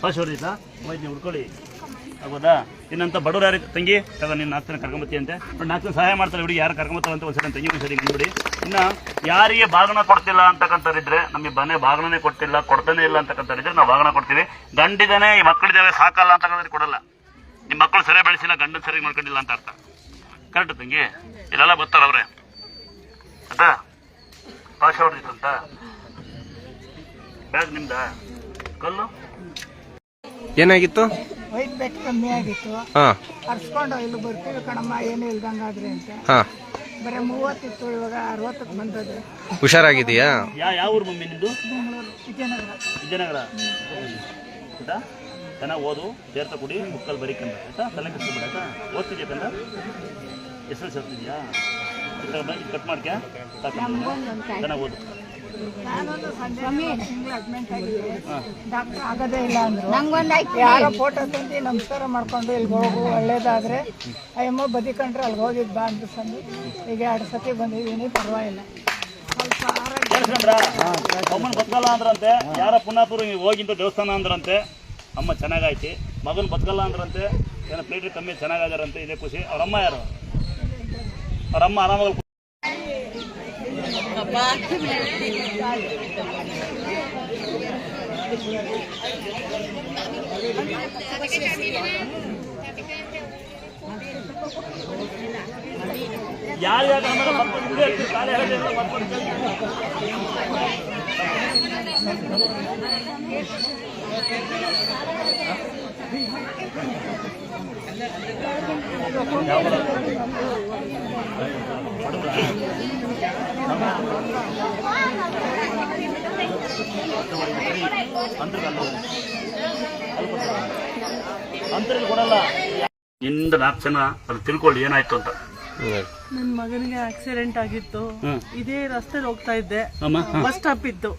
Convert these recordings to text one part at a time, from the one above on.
First ಹೊಡೆದಿದ್ದಾ ನೀವು ಹುಡ್ಕೊಳ್ಳಿ ಆಗ್ಬೋದಾ. ಇನ್ನಂತ ಬಡವ್ರು ಯಾರು ತಂಗಿ ತಗ ನೀನು 4 ಜನ ಕರ್ಕೊಂಬತ್ತಿ ಅಂತೆ 4 ಜನ ಸಹಾಯ ಮಾಡ್ತಾರೆ ಹುಡುಗಿ ಯಾರು ಕರ್ಕೊಂಬತ್ತಾವ ಅಂತ ಒಂದ್ಸರಿ ತಂಗಿ ಒಂದ್ಸರಿ ಬಂದ್ಬಿಡಿ. ಇನ್ನು ಯಾರಿಗೆ ಬಾಗಣ ಕೊಡ್ತಿಲ್ಲ ಅಂತಕ್ಕಂಥವ್ರಿದ್ರೆ ನಮಗೆ ಮನೆ ಬಾಗಣನೇ ಕೊಡ್ತಿಲ್ಲ ಕೊಡ್ತಾನೆ ಇಲ್ಲ ಅಂತಕ್ಕಂಥವ್ರಿದ್ರೆ ನಾವು ಬಾಗಣ ಕೊಡ್ತೀವಿ. ಗಂಡಿದ್ದಾನೆ ಈ ಮಕ್ಕಳಿದ್ದಾವೆ ಸಾಕಲ್ಲ ಅಂತಕ್ಕಂಥವ್ರಿಗೆ ಕೊಡಲ್ಲ. ನಿಮ್ಮ ಮಕ್ಕಳು ಸರಿಯಾಗಿ ಬೆಳೆಸಿಲ್ಲ ಗಂಡನ ಸರಿಯಾಗಿ ಮಾಡ್ಕೊಂಡಿಲ್ಲ ಅಂತ ಅರ್ಥ. ಕರೆಕ್ಟ್ ತಂಗಿ ಇಲ್ಲೆಲ್ಲ ಬರ್ತಾರ ಅವ್ರೆ ಆಯ್ತಾ. ಪಾಶ ಹೊಡೆದಿತ್ತಂತ ಬ್ಯಾಗ್ ನಿಮ್ದ ಕಲ್ಲು ಏನಾಗಿತ್ತು? ವೈಟ್ ಬೆಟ್ ಕಮ್ಮಿ ಆಗಿತ್ತು. ಅರ್ಸ್ಕೊಂಡು ಇಲ್ಲಿ ಬರ್ತೀವಿ ಕಣಮ್ಮ ಏನು ಇಲ್ದಂಗಾದ್ರೆ ಅಂತ. ಬರೀ 30 ಇತ್ತು, ಇವಾಗ 60ಕ್ಕೆ ಬಂದದ್ದು. ಹುಷಾರಾಗಿದೆಯಾ? ಯಾವ ಊರು ಮಮ್ಮಿ ನಿಂದು? ಬೆಂಗಳೂರು ವಿಜಯನಗರ. ವಿಜಯನಗರ. ಆಯ್ತಾ ಚೆನ್ನಾಗಿ ಓದು ಸೇರ್ತಾ ಕುಡಿ ಬುಕ್ಕಲ್ಲಿ ಬರೀಕಂದ ಆಯ್ತಾ. ತಲೆ ಕೆಡಿಸ್ಬಿಡ ಆಯ್ತಾ. ಓದ್ತಿದ್ಯಾ ಕಂದ? ಹೆಸರು ಸೇರ್ತಿದ್ಯಾ? ಕಟ್ ಮಾಡ್ಕ್ಯಾ ಚೆನ್ನಾಗಿ ಓದು. ಡಾಕ್ಟರ್ ಆಗೋದೇ ಇಲ್ಲ ಅಂದ್ರು. ಯಾರೋ ಫೋಟೋ ತಂದು ನಮಸ್ಕಾರ ಮಾಡ್ಕೊಂಡು ಇಲ್ಲಿ ಹೋಗು ಒಳ್ಳೇದಾದ್ರೆ ಅಯ್ಯಮ್ಮ ಬದಿಕೊಂಡ್ರೆ ಅಲ್ಲಿಗೆ ಹೋಗಿದ್ ಬಾ ಅಂತ ಸಂದು ಈಗ 2 ಸತಿ ಬಂದಿದ್ದೀನಿ. ಪರವಾಗಿಲ್ಲ ಸ್ವಲ್ಪ ಅಮ್ಮನ ಬದುಕಲ್ಲ ಅಂದ್ರಂತೆ. ಯಾರ ಪುಣ್ಯಾಪುರ ಹೋಗಿಂತ ದೇವಸ್ಥಾನ ಅಂದ್ರಂತೆ. ಅಮ್ಮ ಚೆನ್ನಾಗಾಯ್ತಿ. ಮಗನ ಬದುಕಲ್ಲ ಅಂದ್ರಂತೆ. ಏನೋ ಪ್ಲೇಟ್ರಿ ಕಮ್ಮಿ ಚೆನ್ನಾಗಾದಾರಂತೆ. ಇದೇ ಖುಷಿ. ಅವ್ರಮ್ಮ ಯಾರು? ಅವ್ರಮ್ಮ ಆರಾಮಾಗಿ ಯಾರ್ಯಾರು ಅಂತರಲ್ಲಿ ಕೊಡಲ್ಲ. ಇಂದ 4 ಜನ ಅದು ತಿಳ್ಕೊಳ್ಳಿ ಏನಾಯ್ತು ಅಂತ. ನನ್ನ ಮಗನಿಗೆ ಆಕ್ಸಿಡೆಂಟ್ ಆಗಿತ್ತು. ಇದೇ ರಸ್ತೆಲಿ ಹೋಗ್ತಾ ಇದ್ದೆ, ಬಸ್ ಸ್ಟಾಪ್ ಇತ್ತು.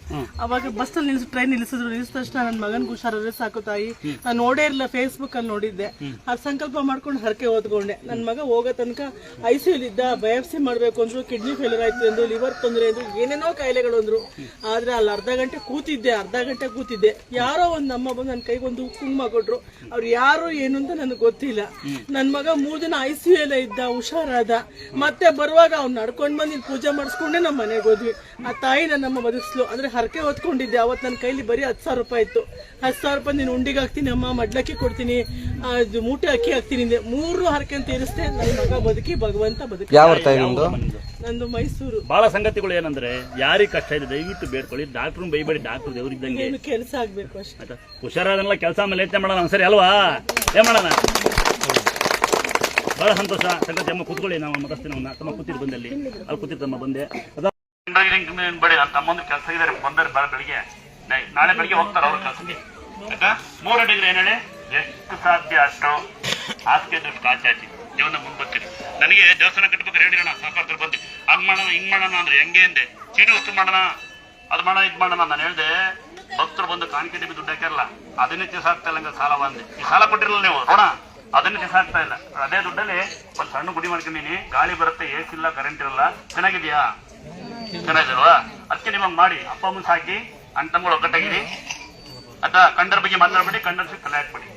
ಅವಾಗ ಬಸ್ ಅಲ್ಲಿ ಟ್ರೈನ್ ನಿಲ್ಲಿಸಿದ್ರು. ನಿಲ್ಲಿಸಿದ ತಕ್ಷಣ ನನ್ನ ಮಗನ್ ಹುಷಾರಾದ್ರೆ ಸಾಕು ತಾಯಿ. ನಾನು ನೋಡೇ ಇಲ್ಲ, ಫೇಸ್ಬುಕ್ ಅಲ್ಲಿ ನೋಡಿದ್ದೆ. ಆ ಸಂಕಲ್ಪ ಮಾಡ್ಕೊಂಡು ಹರಕೆ ಓದ್ಕೊಂಡೆ. ನನ್ನ ಮಗ ಹೋಗೋ ತನಕ ICU ಇದ್ದ. ಬಯಾಪ್ಸಿ ಮಾಡ್ಬೇಕು ಅಂದ್ರು, ಕಿಡ್ನಿ ಫೇಲ್ಯೂರ್ ಆಯ್ತು ಅಂದ್ರು, ಲಿವರ್ ತೊಂದರೆ ಅಂದ್ರು, ಏನೇನೋ ಕಾಯಿಲೆಗಳು ಅಂದ್ರು. ಆದ್ರೆ ಅಲ್ಲಿ ಅರ್ಧ ಗಂಟೆ ಕೂತಿದ್ದೆ. ಯಾರೋ ಒಂದ್ ನಮ್ಮ ಬಂದು ನನ್ನ ಕೈಗೆ ಒಂದು ಕುಂಕುಮ ಕೊಟ್ರು. ಅವ್ರು ಯಾರು ಏನು ಅಂತ ನನಗೆ ಗೊತ್ತಿಲ್ಲ. ನನ್ನ ಮಗ 3 ದಿನ ICU ಎಲ್ಲ ಇದ್ದ, ಹುಷಾರಾದ. ಮತ್ತೆ ಬರುವಾಗ ಅವ್ನು ನಡ್ಕೊಂಡ್ ಬಂದು ಪೂಜೆ ಮಾಡಿಸ್ಕೊಂಡೆ ನಮ್ಮ ಮನೆಗೆ ಹೋದ್ವಿ. ಆ ತಾಯಿ ನನ್ನಮ್ಮ ಬದುಕಿಸ್ಲು. ಅಂದ್ರೆ ಹರಕೆ ಹೊತ್ಕೊಂಡಿದ್ದೆ. ಅವತ್ತು ನನ್ನ ಕೈಲಿ ಬರೀ 10,000 ರೂಪಾಯಿ ಇತ್ತು. 10,000 ರೂಪಾಯಿ ನೀನು ಉಂಡಿಗೆ ಹಾಕ್ತೀನಿ ಅಮ್ಮ, ಮಡ್ಲಕ್ಕಿ ಕೊಡ್ತೀನಿ, ಮೂಟೆ ಅಕ್ಕಿ ಹಾಕ್ತೀನಿ. 3 ಹರಕೆ ತೀರಿಸ್ತೆ. ನನ್ನ ಮಗ ಬದುಕಿ ಭಗವಂತ ಬದುಕಿ. ನಂದು ಮೈಸೂರು. ಬಹಳ ಸಂಗತಿಗಳು ಏನಂದ್ರೆ ಯಾರಿಗೆ ಕಷ್ಟ ಇದೆ ದಯವಿಟ್ಟು ಬೇಡ್ಕೊಳ್ಳಿ. ಡಾಕ್ಟರ್ ಬೈಬೇಡಿ. ಡಾಕ್ಟರ್ ದೇವ್ರಿದ್ದಂಗೆ ಕೆಲಸ ಆಗ್ಬೇಕು ಅಷ್ಟೇ. ಹುಷಾರಾದಲ್ಲ ಕೆಲಸ ಮೇಲೆ ಯೋಚನೆ ಮಾಡೋಣ ಸರಿ ಅಲ್ವಾ? ಏನ್ ಮಾಡೋಣ? ಬಹಳ ಸಂತೋಷ ಸಂಗತಿ. ಅಮ್ಮ ಕೂತ್ಕೊಳ್ಳಿ. ನಾವು ಮಗಸ್ತೀನಿ ತಮ್ಮ ಕೂತಿರ್ ಬಂದಲ್ಲಿ ಅಲ್ಲಿ ಕೂತಿರ್ತಮ್ಮ ಬಂದೆ. ಬೇಡಿ ನನ್ನ ತಮ್ಮಂದು ಕೆಲಸ ಇದಾರೆ ಬಂದರೆ ಬೆಳಿಗ್ಗೆ ನಾಳೆ ಬೆಳಿಗ್ಗೆ ಹೋಗ್ತಾರೆ ಅವ್ರ ಕೆಲಸಕ್ಕೆ. ಆಯ್ತಾ? 3 ಡಿಗ್ರಿ ಏನ್ ಹೇಳಿ ಎಷ್ಟು ಸಾಧ್ಯ ಅಷ್ಟು ಆಸ್ತಿ ಕಾಚಾಚಿ ಜೀವನ ಮುಂದೆ ಬರ್ತೀರಿ. ನನಗೆ ದೇವಸ್ಥಾನ ಕಟ್ಟಬೇಕಾದ್ರೆ ಹೇಳಿರೋಣ ಸಾಕಾಗ್ತಾರೆ ಬಂದು ಹಂಗ್ ಮಾಡೋಣ ಹಿಂಗ್ ಮಾಡೋಣ ಅಂದ್ರೆ ಹೆಂಗೆ ಅಂದೆ. ಚೀಟಿ ವಸ್ತು ಮಾಡೋಣ ಅದು ಮಾಡೋಣ ಇದು ಮಾಡೋಣ. ನಾನು ಹೇಳ್ದೆ ಭಕ್ತರು ಬಂದು ಕಾಣಿಕೆ ಡಿಬಿ ದುಡ್ಡು ಹಾಕಿರಲ್ಲ. ಅದನ್ನೇ ಸಾಕ್ತಾ ಇಲ್ಲ ಹಂಗ ಸಾಲ ಬಂದೆ. ಈ ಸಾಲ ಕೊಟ್ಟಿರಲ್ಲ ನೀವು ಋಣ, ಅದನ್ನ ಸಾಕ್ತಾ ಇಲ್ಲ. ಅದೇ ದುಡ್ಡಲ್ಲಿ ಒಂದು ಸಣ್ಣ ಗುಡಿ ಮಾಡ್ಕೊಂಡೀನಿ. ಗಾಳಿ ಬರುತ್ತೆ, AC ಇಲ್ಲ, ಕರೆಂಟ್ ಇರಲ್ಲ. ಚೆನ್ನಾಗಿದ್ಯಾ? ಚೆನ್ನಾಗಿಲ್ವಾ? ಅದಕ್ಕೆ ನಿಮಗೆ ಮಾಡಿ ಅಪ್ಪ ಅಮ್ಮನ ಸಾಕಿ ಅಣ್ಣ ತಮ್ಮಗಳು ಒಗ್ಗಟ್ಟಾಗಿರಿ. ಅಥವಾ ಕಂಡರ ಬಗ್ಗೆ ಮಾತಾಡ್ಬೇಡಿ, ಕಂಡರ ತಲೆ ಹಾಕ್ಬೇಡಿ.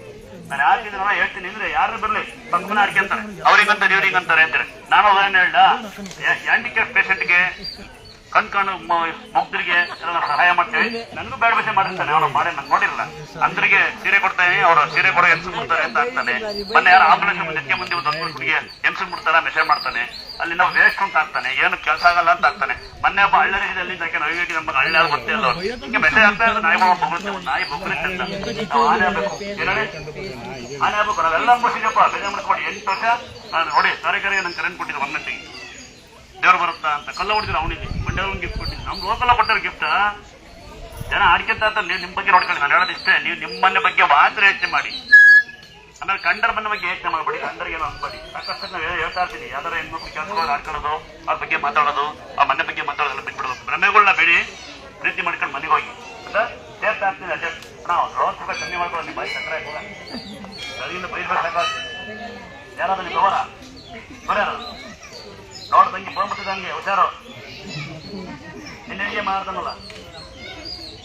ನಾನು ಯಾರಿಗಿದ್ದೀನೋ ಹೇಳ್ತೀನಿ ಅಂದ್ರೆ ಯಾರು ಬರ್ಲಿ ಪಕ್ಕನ ಹಾಕ್ಯಂತಾರೆ. ಅವ್ರಿಗಂತಾರೆ ಇವ್ರಿಗಂತಾರೆ ಅಂತಾರೆ. ನಾನು ಉದಾಹರಣೆ ಹೇಳ್ದ ಹ್ಯಾಂಡಿಕ್ಯಾಪ್ ಪೇಷಂಟ್ಗೆ ಕಣ್ ಕಾಣು ಮುಗ್ಧರಿಗೆ ಸಹಾಯ ಮಾಡ್ತೇವೆ. ನನಗೂ ಬೇಡ ಬೇಸೆ ಮಾಡಿರ್ತಾನೆ. ಅವ್ರು ಮಾಡಿ ನಾನು ನೋಡಿರಲ್ಲ. ಅಂದ್ರಿಗೆ ಸೀರೆ ಕೊಡ್ತಾನೆ, ಅವ್ರು ಸೀರೆ ಕೊಡೋ ಹೆಂಗ್ಸು ಬಿಡ್ತಾರೆ ಅಂತ ಆಗ್ತಾನೆ. ಮೊನ್ನೆ ಯಾರು ಆಂಬುಲೆನ್ಸ್ ನೆಕ್ಕೆ ಮುಂದೆ ಒಂದು ಹುಡುಗಿಗೆ ಹೆಂಗ್ಸು ಬಿಡ್ತಾರ ಮೆಸೇಜ್ ಮಾಡ್ತಾನೆ. ಅಲ್ಲಿ ನಾವು ವೇಸ್ಟ್ ಅಂತ ಆಗ್ತಾನೆ. ಏನು ಕೆಲಸ ಆಗಲ್ಲ ಅಂತ ಆಗ್ತಾನೆ. ಮೊನ್ನೆ ಹಬ್ಬ ಹಳ್ಳಿ ಅಲ್ಲಿ ನೈವೇಟಿ ನಮ್ಮ ಹಳ್ಳಿ ಗೊತ್ತಿಲ್ಲ. ಹಿಂಗೆ ಮೆಸೇಜ್ ಆಗ್ತಾ ಇರೋದು ನಾಯಿ ಬೊಗ್ಳುತ್ತೆ. ನಾಯಿ ಬೊಗ್ಳುತ್ತೆ ಅಂತ ನಾವು ಆನೆ ಆಗ್ಬೇಕು. ಆನೆ ಆಗ್ಬೇಕು. ನಾವೆಲ್ಲ ಮುಗಿಸಿದಪ್ಪ ಬೇಜಾರು ಮಾಡ್ಕೊಂಡು 8 ವರ್ಷ ನಾನು ನೋಡಿ ತರಕಾರಿ ನಂಗೆ ಕರೆಂಟ್ ಕೊಟ್ಟಿದ್ದು 1 ಗಂಟೆಗೆ. ದೇವ್ರು ಬರುತ್ತಾ ಅಂತ ಕಲ್ಲ ಹೊಡಿದ್ರು. ಅವನಿಗೆ ಮಂಡ್ಯವ್ರಿಗೆ ಗಿಫ್ಟ್ ಕೊಟ್ಟಿದ್ದು. ನಮ್ ಲೋಕಲ್ಲ ಕೊಟ್ಟಾರ ಗಿಫ್ಟ್. ಜನ ಆಡ್ಕೊಂತ ನೀವು ನಿಮ್ಮ ಬಗ್ಗೆ ನೋಡ್ಕೊಳ್ಳಿ. ನಾನು ಹೇಳೋದು ಇಷ್ಟೇ, ನೀವು ನಿಮ್ಮನ್ನ ಬಗ್ಗೆ ಮಾತ್ರ ಯೋಚನೆ ಮಾಡಿ. ಆಮೇಲೆ ಕಂಡರ ಮನೆ ಬಗ್ಗೆ ಯೋಚನೆ ಮಾಡಬೇಡಿ. ಕಂಡರಿಗೆ ಏನೋ ಅನ್ಬೇಡಿ. ಸಾಕಷ್ಟು ನಾವು ಹೇಳ್ತಾ ಇರ್ತೀನಿ. ಯಾವ್ದಾರ ಹೆಣ್ಮಕ್ಳು ಕೆಲಸ ಆಡ್ಕೊಳ್ಳೋದು, ಅವ್ರ ಬಗ್ಗೆ ಮಾತಾಡೋದು, ಆ ಮನೆ ಬಗ್ಗೆ ಮಾತಾಡೋದೆಲ್ಲ ಬಿಟ್ಬಿಡೋದು. ಭ್ರಮೆಗಳನ್ನ ಬೇಡಿ. ಪ್ರೀತಿ ಮಾಡ್ಕೊಂಡು ಮನೆಗೆ ಹೋಗಿ ಅಂತ ಸೇರ್ತಾ ಇರ್ತೀನಿ. ಅಷ್ಟೇ ನಾವು 60 ರೂಪಾಯಿ ಕಮ್ಮಿ ಮಾಡ್ಕೊಳ್ಳೋದು. ನಿಮ್ಮ ಬಾಯಿ ಸಕ್ಕರೆ ಹಾಕೋಲ್ಲ. ಸರಿಯಿಂದ ಬೈರ್ಬೇಕು ಸಾಕಾಗ್ತದೆ. ಯಾರಾದ್ರೂ ನೀವು ಅವರ ಬರೋರು ನೋಡ್ ತಂಗಿ ಫೋನ್ ಬಿಟ್ಟಿದಂಗೆ ಹುಷಾರು. ನಿನ್ನೆಗೆ ಮಾಡ್ತಾನಲ್ಲ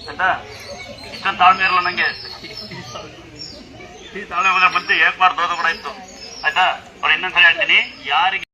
ಆಯ್ತಾ? ಇಷ್ಟೊಂದು ತಾಳ್ಮೆ ಇರಲ್ಲ ನಂಗೆ. ತಾಳೆ ಬಂತು ಏಕ್ಮಾರ್ ದೋದ ಕೂಡ ಇತ್ತು ಆಯ್ತಾ. ಅವ್ರು ಇನ್ನೊಂದ್ಸರಿ ಹೇಳ್ತೀನಿ, ಯಾರಿಗೆ